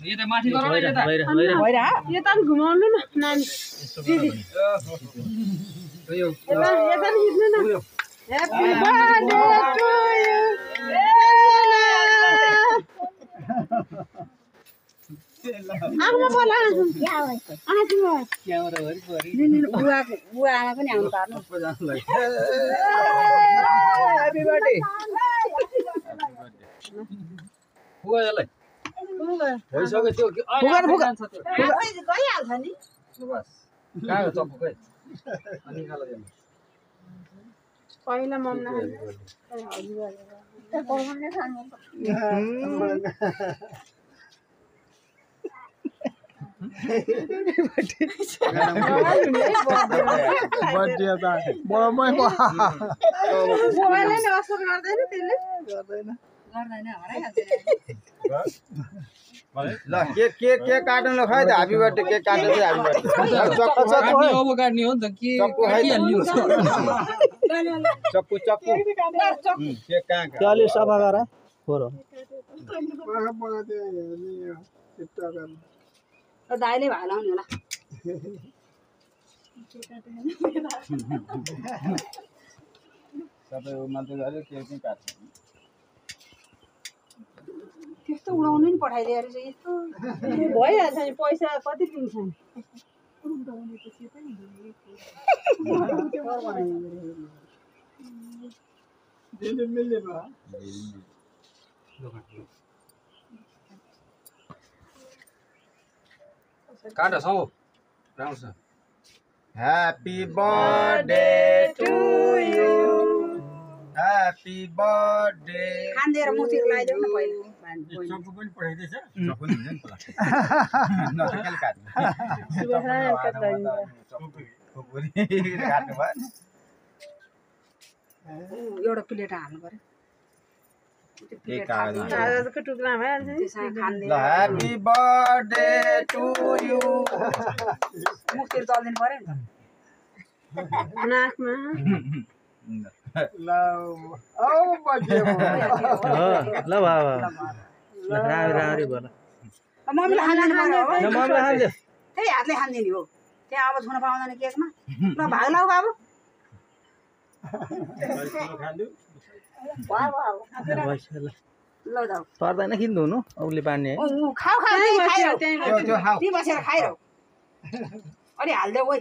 ये त माथि गर न यता यता घुमाउनु न नानी दिदी यो यता हिड्नु न ह्यापी बर्थडे टु यु आमा बोला क्या हो आजु क्या हो रे दिदी बुवा आमा पनि आउनु पर्नु ह्यापी बर्थडे बुवा यसलाई भइसक्यो त्यो गइहाल्छ नि बस कहाँ हो चक्कु खै अनि खाला जानु पहिला मम्मा ल केक काट्नु ल खै त ह्यापी बर्थडे केक काट्नु चाहिँ ह्यापी बर्थडे अब काट्ने हो नि त के काटिहाल्ने हो चक्कु केक कहाँ अलि सफा गर फोरो दाइले भाइ लाउने होला सबै मान्छे गरे केक चाहिँ काट्छ त्यस्तो उडाउनु नि पठाइदिए रहेछ यस्तो भइहाल्छ नि पैसा कति दिन्छ काट सौ राम्रो छ happy birthday to you happy birthday खान्देर मुतिर लगाइदेऊ न पहिले चक्कु पनि पठाइदिएछ चक्कु नि हुन्छ नि नसकेले काट्नु काट्नु भयो एउटा प्लेट हाल्नु पर्यो केक काट्नु आजको टुक्रा भइहाल्छ नि खान्देर ल ह्यापी बर्थडे टु यु मुतिर चल्दिनु पर्यो नि त नाकमा ल बाबा राम्ररी बोल मम्मीले खान्दिनु पर्यो हो मम्मीले खान्छ त्यही हातले खान्दिने हो त्यहाँ अब छुन पाउँदैन केकमा ल भाग लाऊ बाबु ल जाऊ पर्दैन किन धुनु औले पानी है खाऊ खाऊ त्यो खाऊ ती बसेर खाइरहौ अलि हाल्देऊ ओइ